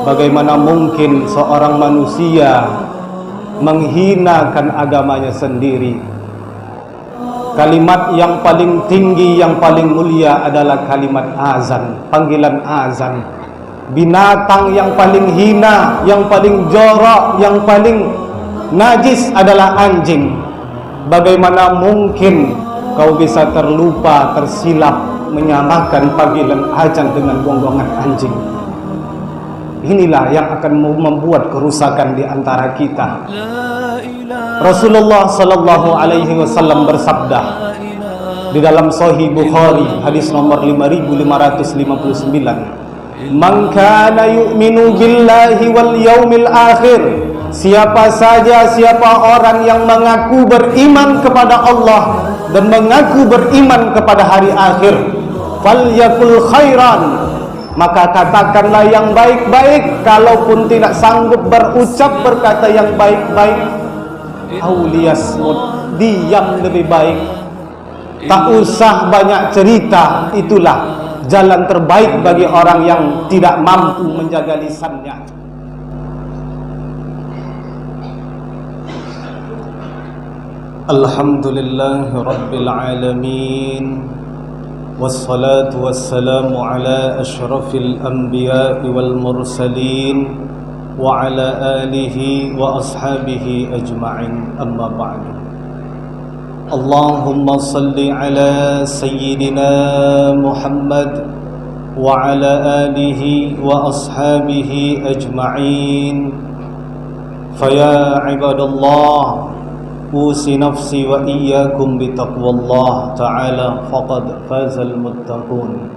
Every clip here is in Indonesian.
Bagaimana mungkin seorang manusia menghinakan agamanya sendiri? Kalimat yang paling tinggi, yang paling mulia adalah kalimat azan, panggilan azan. Binatang yang paling hina, yang paling jorok, yang paling najis adalah anjing. Bagaimana mungkin kau bisa terlupa, tersilap menyamakan panggilan azan dengan gonggongan anjing? Inilah yang akan membuat kerusakan di antara kita. Rasulullah sallallahu alaihi wasallam bersabda di dalam Sahih Bukhari hadis nomor 5559, "Man kana yu'minu billahi wal yaumil akhir." Siapa saja, siapa orang yang mengaku beriman kepada Allah dan mengaku beriman kepada hari akhir, falyakul khairan, maka katakanlah yang baik-baik. Kalaupun tidak sanggup berucap berkata yang baik-baik, auliyasmut, diam lebih baik. Tak usah banyak cerita. Itulah jalan terbaik bagi orang yang tidak mampu menjaga lisannya. Alhamdulillahi Rabbil Alamin, wassalatu wassalamu ala ashrafil anbiya'i wal mursalin wa ala alihi wa ashabihi ajma'in, amma ba'du. Allahumma salli ala sayyidina Muhammad wa ala alihi wa ashabihi ajma'in. Faya ibadallah, usi nafsi wa iyyakum bitaqwallah ta'ala faqad fazal muttaqun.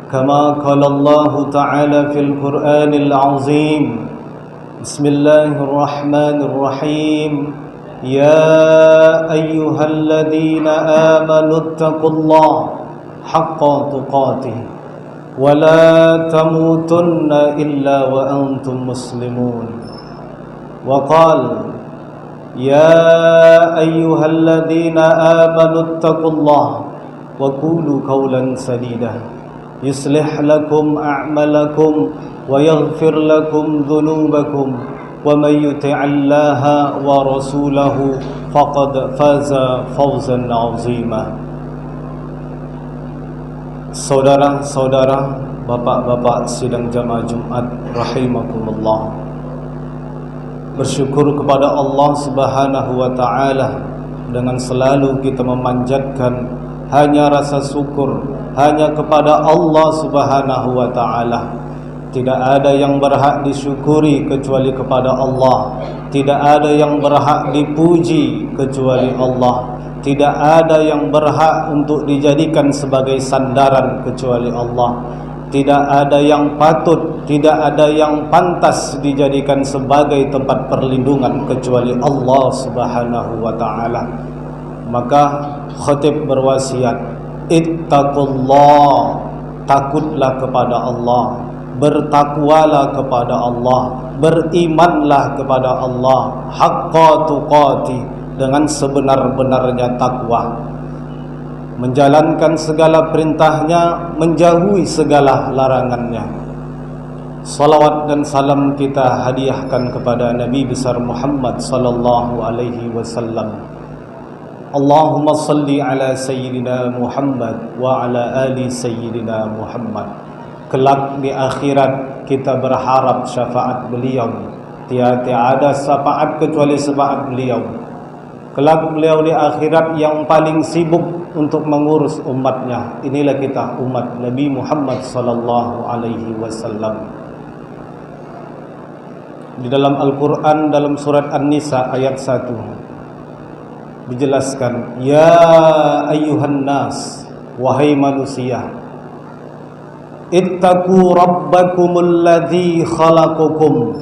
Kama qala Allah ta'ala fil Qur'anil azim, bismillahirrahmanirrahim, ya ayyuhalladzina amanu taqullaha haqqa tuqatih wa la tamutunna illa wa antum muslimun. Wa qala ya ayyuhalladzina amanu taqullaha wa qulu qawlan sadida yuslih lakum a'malakum wa yaghfir lakum dhunubakum wa may yuti'illaha wa rasulahu faqad faza fawzan 'azima. Saudara-saudara, bapak-bapak sidang jamaah Jumat rahimakumullah, bersyukur kepada Allah Subhanahu wa taala dengan selalu kita memanjatkan hanya rasa syukur hanya kepada Allah Subhanahu wa taala. Tidak ada yang berhak disyukuri kecuali kepada Allah. Tidak ada yang berhak dipuji kecuali Allah. Tidak ada yang berhak untuk dijadikan sebagai sandaran kecuali Allah. Tidak ada yang patut, tidak ada yang pantas dijadikan sebagai tempat perlindungan kecuali Allah Subhanahu wa taala. Maka khatib berwasiat, ittaqullah, takutlah kepada Allah, bertakwalah kepada Allah, berimanlah kepada Allah, haqqa tuqati, dengan sebenar-benarnya takwa, menjalankan segala perintahnya, menjauhi segala larangannya. Salawat dan salam kita hadiahkan kepada Nabi besar Muhammad sallallahu alaihi wasallam. Allahumma salli ala sayyidina Muhammad wa ala ali sayyidina Muhammad. Kelak di akhirat kita berharap syafaat beliau. Tiada ada syafaat kecuali syafaat beliau. Kelak beliau di akhirat yang paling sibuk untuk mengurus umatnya. Inilah kita, umat Nabi Muhammad sallallahu alaihi wasallam. Di dalam Al-Quran, dalam surat An-Nisa ayat 1 dijelaskan, ya ayyuhan nas, wahai manusia, ittaqu rabbakumul ladzi khalaqakum,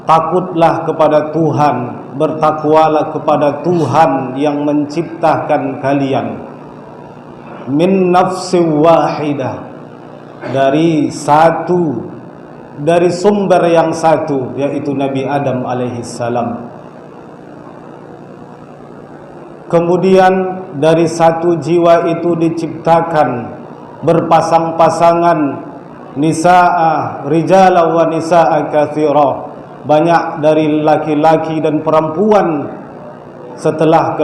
takutlah kepada Tuhan, bertakwalah kepada Tuhan yang menciptakan kalian, min nafsin wahidah, dari sumber yang satu, yaitu Nabi Adam alaihissalam. Kemudian dari satu jiwa itu diciptakan berpasang-pasangan nisaa rijala wa nisaa katsira, banyak dari laki-laki dan perempuan setelah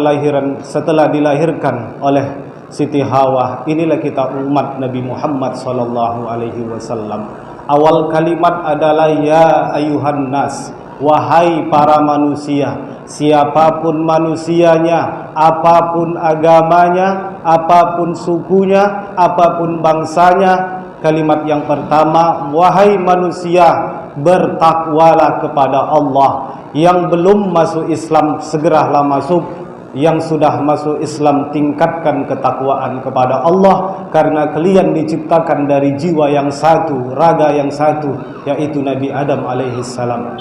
dilahirkan oleh Siti Hawa. Inilah kita umat Nabi Muhammad sallallahu alaihi wasallam. Awal kalimat adalah ya ayuhan nas, wahai para manusia. Siapapun manusianya, apapun agamanya, apapun sukunya, apapun bangsanya, kalimat yang pertama, wahai manusia, bertakwalah kepada Allah. Yang belum masuk Islam segeralah masuk, yang sudah masuk Islam tingkatkan ketakwaan kepada Allah, karena kalian diciptakan dari jiwa yang satu, raga yang satu, yaitu Nabi Adam alaihi salam.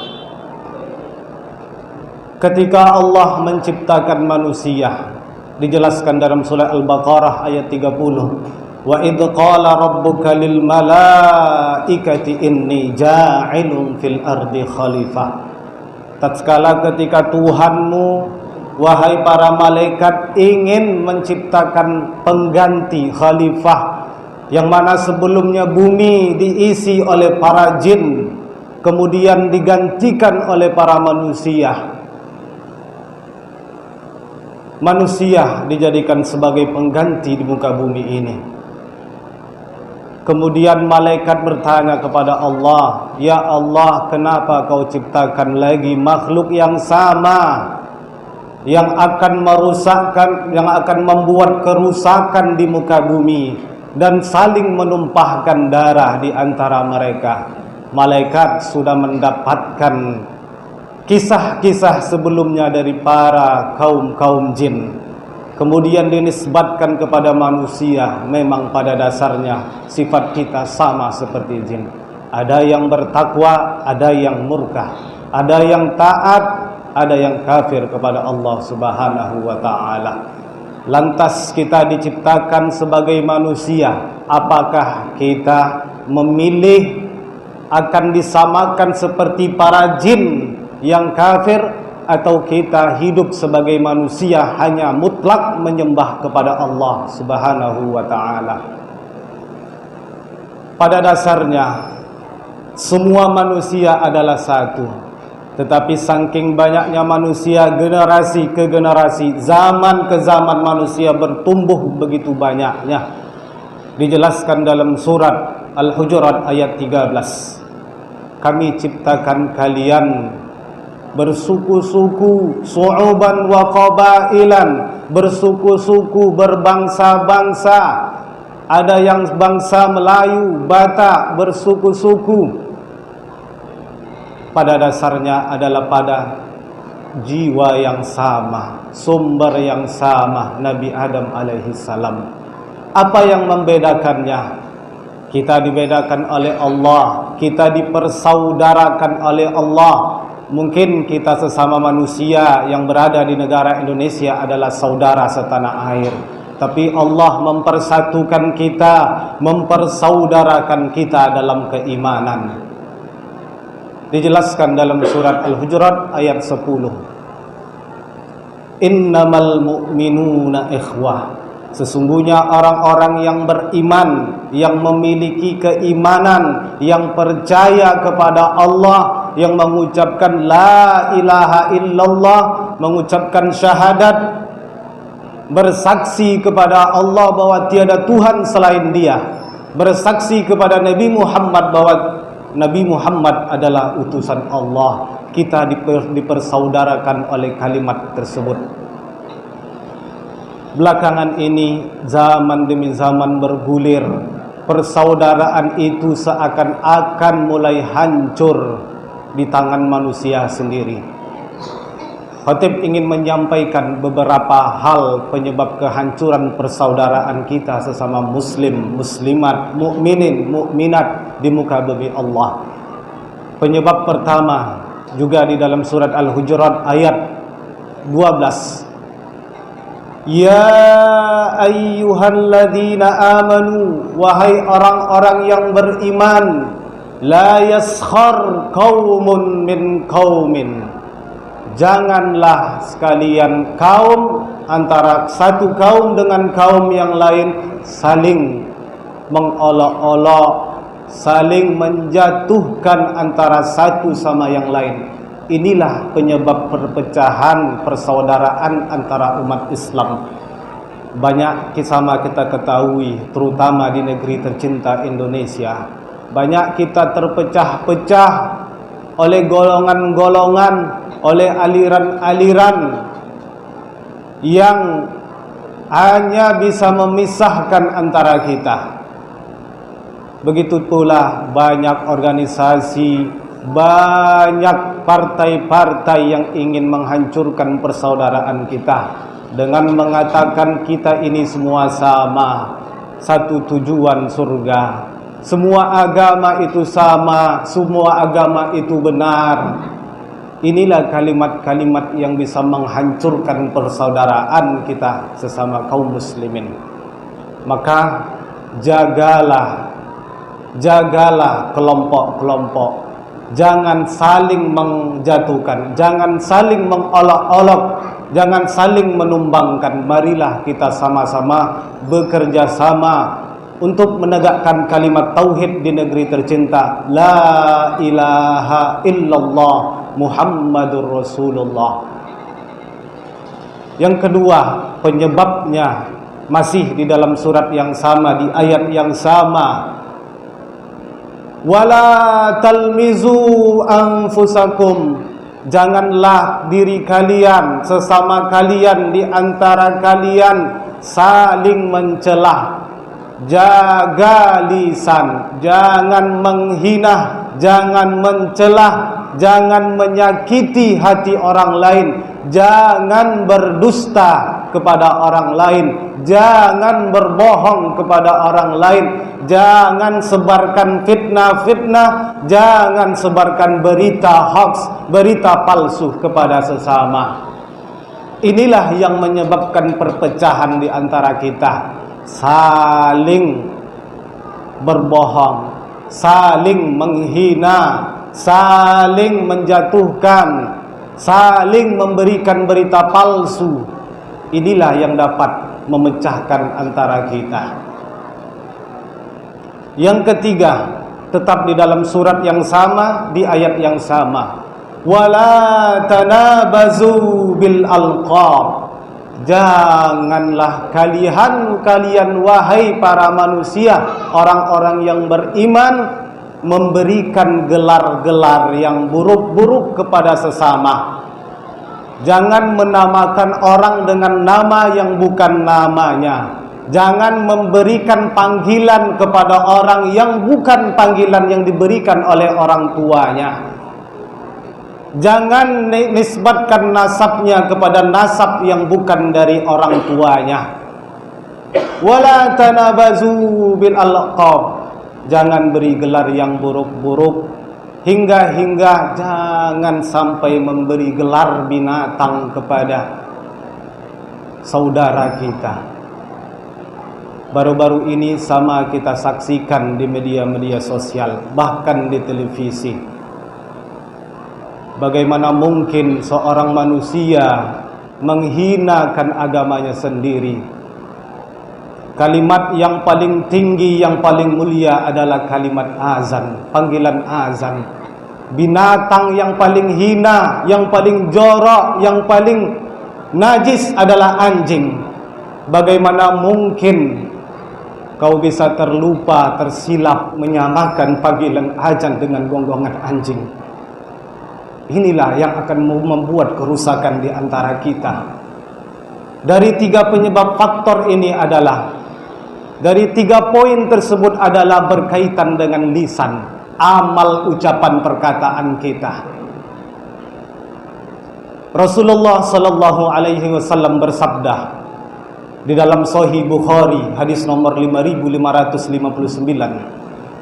Ketika Allah menciptakan manusia, dijelaskan dalam surah Al-Baqarah ayat 30, wa idh qala rabbuka lil malaikati inni ja'ilun fil ardi khalifah. Tatkala ketika Tuhanmu, wahai para malaikat, ingin menciptakan pengganti khalifah, yang mana sebelumnya bumi diisi oleh para jin, kemudian digantikan oleh para manusia. Manusia dijadikan sebagai pengganti di muka bumi ini. Kemudian malaikat bertanya kepada Allah, ya Allah, kenapa kau ciptakan lagi makhluk yang sama, yang akan merusakkan, yang akan membuat kerusakan di muka bumi dan saling menumpahkan darah di antara mereka. Malaikat sudah mendapatkan kisah-kisah sebelumnya dari para kaum-kaum jin, kemudian dinisbatkan kepada manusia. Memang pada dasarnya sifat kita sama seperti jin. Ada yang bertakwa, ada yang murka, ada yang taat, ada yang kafir kepada Allah Subhanahu wa ta'ala. Lantas kita diciptakan sebagai manusia, apakah kita memilih akan disamakan seperti para jin yang kafir, atau kita hidup sebagai manusia hanya mutlak menyembah kepada Allah Subhanahu wa ta'ala? Pada dasarnya semua manusia adalah satu, tetapi saking banyaknya manusia, generasi ke generasi, zaman ke zaman, manusia bertumbuh begitu banyaknya. Dijelaskan dalam surat Al-Hujurat ayat 13, kami ciptakan kalian bersuku-suku, su'uban wa qabailan, bersuku-suku, berbangsa-bangsa. Ada yang bangsa Melayu, Batak, bersuku-suku. Pada dasarnya adalah pada jiwa yang sama, sumber yang sama, Nabi Adam alaihi salam. Apa yang membedakannya? Kita dibedakan oleh Allah, kita dipersaudarakan oleh Allah. Mungkin kita sesama manusia yang berada di negara Indonesia adalah saudara setanah air, tapi Allah mempersatukan kita, mempersaudarakan kita dalam keimanan. Dijelaskan dalam surat Al-Hujurat ayat 10, innamal mu'minuna ikhwah, sesungguhnya orang-orang yang beriman, yang memiliki keimanan, yang percaya kepada Allah, yang mengucapkan la ilaha illallah, mengucapkan syahadat, bersaksi kepada Allah bahwa tiada Tuhan selain Dia, bersaksi kepada Nabi Muhammad bahwa Nabi Muhammad adalah utusan Allah. Kita dipersaudarakan oleh kalimat tersebut. Belakangan ini zaman demi zaman bergulir, persaudaraan itu seakan-akan mulai hancur di tangan manusia sendiri. Khatib ingin menyampaikan beberapa hal penyebab kehancuran persaudaraan kita sesama muslim, muslimat, mukminin, mukminat di muka bumi Allah. Penyebab pertama juga di dalam surat Al-Hujurat ayat 12. Ya ayyuhalladzina amanu, wahai orang-orang yang beriman, la yaskhar qaumun min qaumin, janganlah sekalian kaum, antara satu kaum dengan kaum yang lain, saling mengolok-olok, saling menjatuhkan antara satu sama yang lain. Inilah penyebab perpecahan persaudaraan antara umat Islam. Banyak sama kita ketahui, terutama di negeri tercinta Indonesia, banyak kita terpecah-pecah oleh golongan-golongan, oleh aliran-aliran yang hanya bisa memisahkan antara kita. Begitu pula banyak organisasi, banyak partai-partai yang ingin menghancurkan persaudaraan kita dengan mengatakan kita ini semua sama, satu tujuan surga, semua agama itu sama, semua agama itu benar. Inilah kalimat-kalimat yang bisa menghancurkan persaudaraan kita sesama kaum muslimin. Maka jagalah kelompok-kelompok, jangan saling menjatuhkan, jangan saling mengolok-olok, jangan saling menumbangkan. Marilah kita sama-sama bekerja sama untuk menegakkan kalimat tauhid di negeri tercinta, la ilaha illallah Muhammadur Rasulullah. Yang kedua, penyebabnya masih di dalam surat yang sama, di ayat yang sama. Wala talmizu anfusakum, janganlah diri kalian, sesama kalian, di antara kalian saling mencelah. Jaga lisan, jangan menghina, jangan mencelah, jangan menyakiti hati orang lain, jangan berdusta kepada orang lain, jangan berbohong kepada orang lain, jangan sebarkan fitnah-fitnah, jangan sebarkan berita hoax, berita palsu kepada sesama. Inilah yang menyebabkan perpecahan di antara kita. Saling berbohong, saling menghina, saling menjatuhkan, saling memberikan berita palsu. Inilah yang dapat memecahkan antara kita. Yang ketiga, tetap di dalam surat yang sama, di ayat yang sama. Wala tanabazu bil alqab, janganlah kalian wahai para manusia, orang-orang yang beriman, memberikan gelar-gelar yang buruk-buruk kepada sesama. Jangan menamakan orang dengan nama yang bukan namanya. Jangan memberikan panggilan kepada orang yang bukan panggilan yang diberikan oleh orang tuanya. Jangan nisbatkan nasabnya kepada nasab yang bukan dari orang tuanya. Wala tanabazu bil alqab, jangan beri gelar yang buruk-buruk, hingga jangan sampai memberi gelar binatang kepada saudara kita. Baru-baru ini sama kita saksikan di media-media sosial, bahkan di televisi. Bagaimana mungkin seorang manusia menghinakan agamanya sendiri? Kalimat yang paling tinggi, yang paling mulia adalah kalimat azan, panggilan azan. Binatang yang paling hina, yang paling jorok, yang paling najis adalah anjing. Bagaimana mungkin kau bisa terlupa, tersilap menyamakan panggilan azan dengan gonggongan anjing? Inilah yang akan membuat kerusakan di antara kita. Dari tiga penyebab faktor ini adalah, dari tiga poin tersebut adalah berkaitan dengan lisan, amal ucapan perkataan kita. Rasulullah sallallahu alaihi wasallam bersabda di dalam Sahih Bukhari, hadis nomor 5559,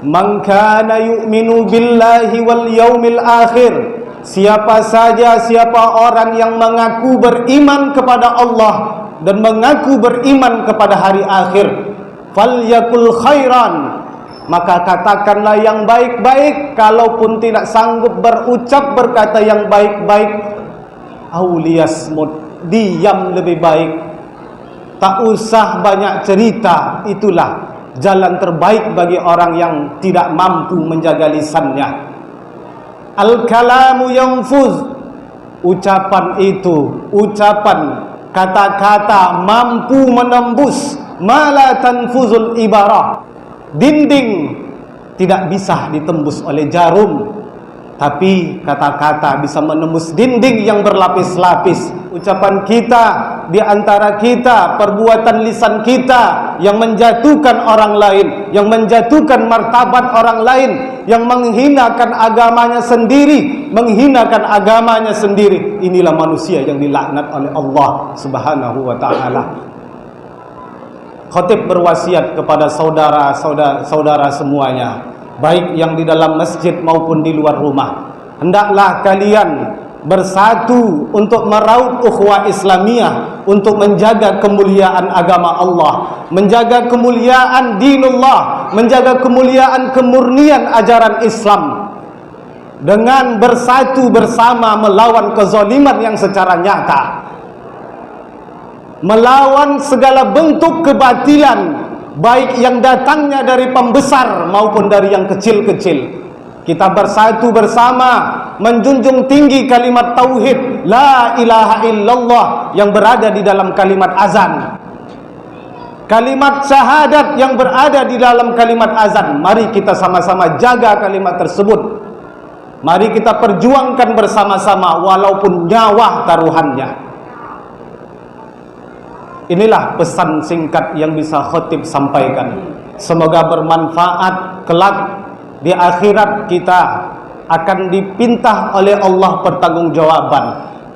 "Man kana yu'minu billahi wal yaumil akhir." Siapa orang yang mengaku beriman kepada Allah dan mengaku beriman kepada hari akhir, falyakul khairan, maka katakanlah yang baik-baik. Kalaupun tidak sanggup berucap berkata yang baik-baik, auliyasmut, diam lebih baik. Tak usah banyak cerita, itulah jalan terbaik bagi orang yang tidak mampu menjaga lisannya. Al-kalamu yanfuz, ucapan itu, ucapan kata-kata mampu menembus mala tanfuzul ibarah. Dinding tidak bisa ditembus oleh jarum, tapi kata-kata bisa menembus dinding yang berlapis-lapis. Ucapan kita, di antara kita, perbuatan lisan kita yang menjatuhkan orang lain, yang menjatuhkan martabat orang lain, yang menghinakan agamanya sendiri, menghinakan agamanya sendiri. Inilah manusia yang dilaknat oleh Allah Subhanahu wa ta'ala. Khatib berwasiat kepada saudara-saudara semuanya, baik yang di dalam masjid maupun di luar rumah, hendaklah kalian bersatu untuk meraup ukhuwah Islamiyah, untuk menjaga kemuliaan agama Allah, menjaga kemuliaan dinullah, menjaga kemuliaan kemurnian ajaran Islam, dengan bersatu bersama melawan kezaliman yang secara nyata, melawan segala bentuk kebatilan, baik yang datangnya dari pembesar maupun dari yang kecil-kecil. Kita bersatu bersama menjunjung tinggi kalimat tauhid la ilaha illallah yang berada di dalam kalimat azan, kalimat syahadat yang berada di dalam kalimat azan. Mari kita sama-sama jaga kalimat tersebut. Mari kita perjuangkan bersama-sama walaupun nyawa taruhannya. Inilah pesan singkat yang bisa khatib sampaikan. Semoga bermanfaat. Kelak di akhirat kita akan dipinta oleh Allah pertanggungjawaban.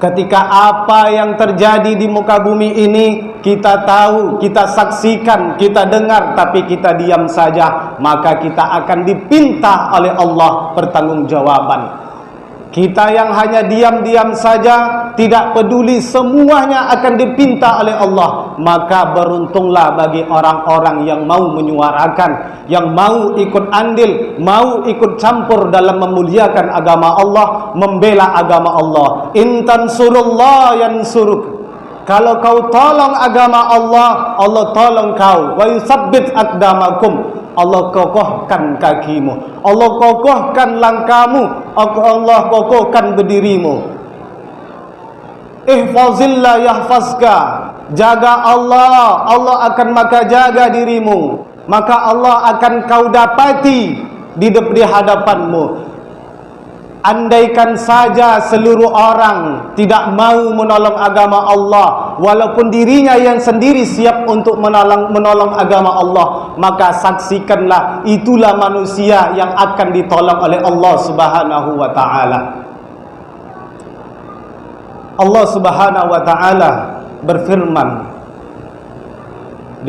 Ketika apa yang terjadi di muka bumi ini kita tahu, kita saksikan, kita dengar, tapi kita diam saja, maka kita akan dipinta oleh Allah pertanggungjawaban. Kita yang hanya diam-diam saja, tidak peduli, semuanya akan dipinta oleh Allah. Maka beruntunglah bagi orang-orang yang mau menyuarakan, yang mau ikut andil, mau ikut campur dalam memuliakan agama Allah, membela agama Allah. In tansurullah yansuruk. Kalau kau tolong agama Allah, Allah tolong kau. Wa yusabbit aqdamakum. Allah kokohkan kakimu, Allah kokohkan langkahmu, Allah kokohkan berdirimu. Ihfazillah yahfazka. Jaga Allah, Allah akan maka jaga dirimu, maka Allah akan kau dapati di hadapanmu. Andaikan saja seluruh orang tidak mau menolong agama Allah, walaupun dirinya yang sendiri siap untuk menolong agama Allah, maka saksikanlah itulah manusia yang akan ditolong oleh Allah Subhanahu wa ta'ala. Allah Subhanahu wa ta'ala berfirman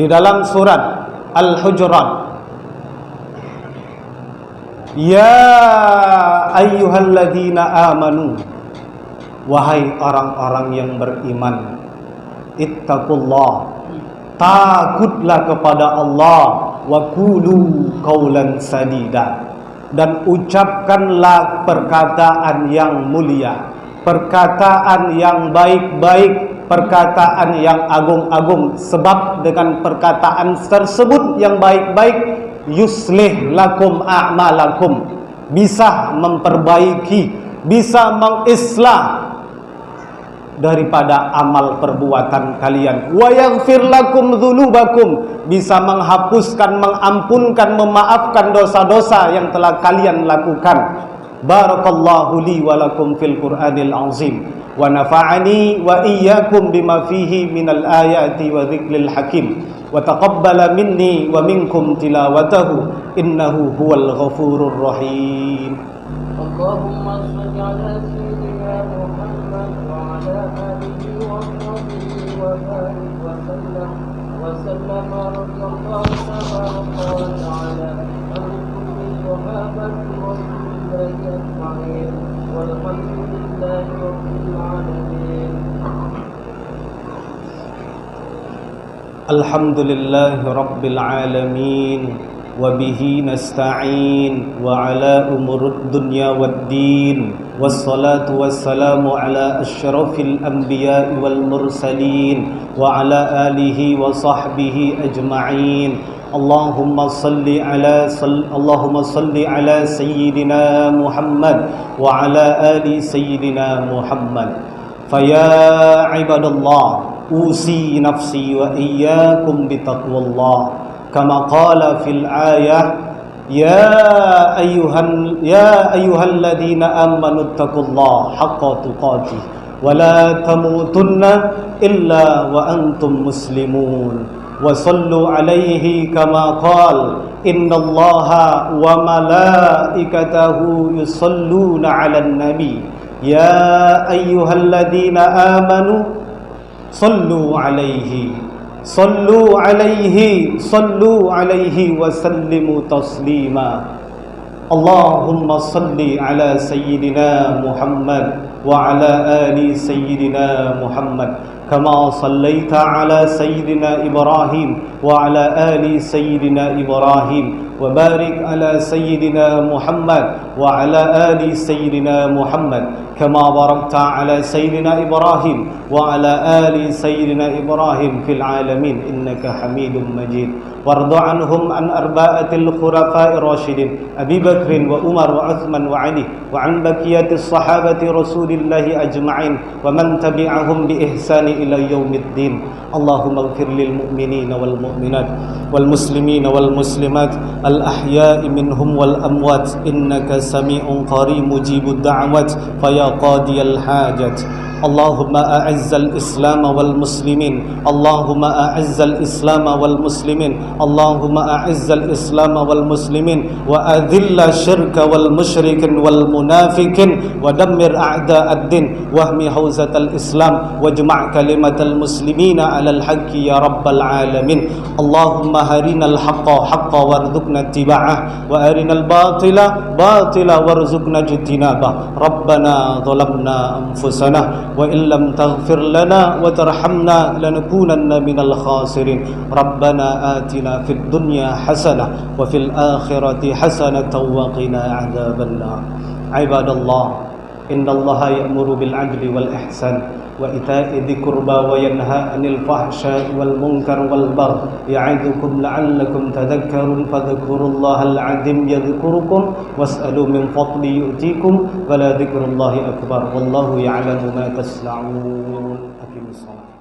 di dalam surat Al-Hujurat, ya ayyuhalladzina amanu, wahai orang-orang yang beriman, ittaqullah, takutlah kepada Allah, wa qulu qaulan sadida, dan ucapkanlah perkataan yang mulia, perkataan yang baik-baik, perkataan yang agung-agung. Sebab dengan perkataan tersebut yang baik-baik, yuslih lakum a'malakum, bisa memperbaiki, bisa mengislah daripada amal perbuatan kalian. Wa yaghfir lakum dzunubakum, bisa menghapuskan, mengampunkan, memaafkan dosa-dosa yang telah kalian lakukan. Barakallahu li wa lakum fil Qur'anil azim, wa nafa'ani wa iyyakum bima fihi minal ayati wa dzikril hakim, wa taqabbala minni wa minkum tilawatahu innahu huwal ghafurur rahim. Allahumma shalli ala sayyidina Muhammad wa ala alihi wa sahbihi wa barik wa sallam wa sallama radiyallahu ta'ala an kulli sahabati rasulillahi ajma'in walhamdulillahi rabbil alamin. Alhamdulillahi rabbil alamin, wa bihi nasta'in wa ala umurud dunya waddin, wassalatu wassalamu ala asyrafil anbiya'i wal mursalin wa ala alihi wa sahbihi ajma'in. اللهم صل على سيدنا محمد وعلى آل سيدنا محمد. فيا عباد الله أوصي نفسي وإياكم بتقوى الله كما قال في الآية يا أيها الذين آمنوا اتقوا الله حق تقاته ولا تموتن إلا وأنتم مسلمون وصلوا عليه كما قال إن الله وملائكته يصلون على النبي يا أيها الذين آمنوا صلوا عليه وسلموا تسليما. اللهم صل على سيدنا محمد وعلى آل سيدنا محمد كما صليت على سيدنا إبراهيم وعلى آل سيدنا إبراهيم وبارك على سيدنا محمد وعلى آل سيدنا محمد كما باركت على سيدنا إبراهيم وعلى آل سيدنا إبراهيم في العالمين إنك حميد مجيد. وارض عنهم عن أربعة الخلفاء الراشدين أبي بكر وعمر وعثمان وعلي وعن بقية الصحابة رسول الله أجمعين ومن تبعهم بإحسان إلى يوم الدين. اللهم اغفر للمؤمنين والمؤمنات والمسلمين والمسلمات الأحياء منهم والأموات إنك سميع قريب مجيب الدعوات فيا قاضي الحاجات. اللهم أعز الإسلام والمسلمين اللهم أعز الإسلام والمسلمين اللهم أعز الإسلام والمسلمين وأذل الشرك والمشرك والمنافقين ودمر أعداء الدين واهم حوزة الإسلام واجمع كلمة المسلمين على الحق يا رب العالمين. اللهم أرنا الحق حقا وارزقنا اتباعه وأرنا الباطل باطلا وارزقنا اجتنابه. ربنا ظلمنا أنفسنا وإن لم تغفر لنا وترحمنا لنكونن من الخاسرين. ربنا آتنا في الدنيا حسنة وفي الآخرة حسنة وقنا عذاب النار. عباد الله إن الله يأمر بالعدل والإحسان وإيتاء ذي القربى وينهى عن الفحشاء والمنكر والبغي يعظكم لعلكم تذكرون فاذكروا الله العظيم يذكركم واسألوا من فضله يؤتيكم ولذكر الله أكبر والله يعلم ما تصنعون. أقيموا الصلاة.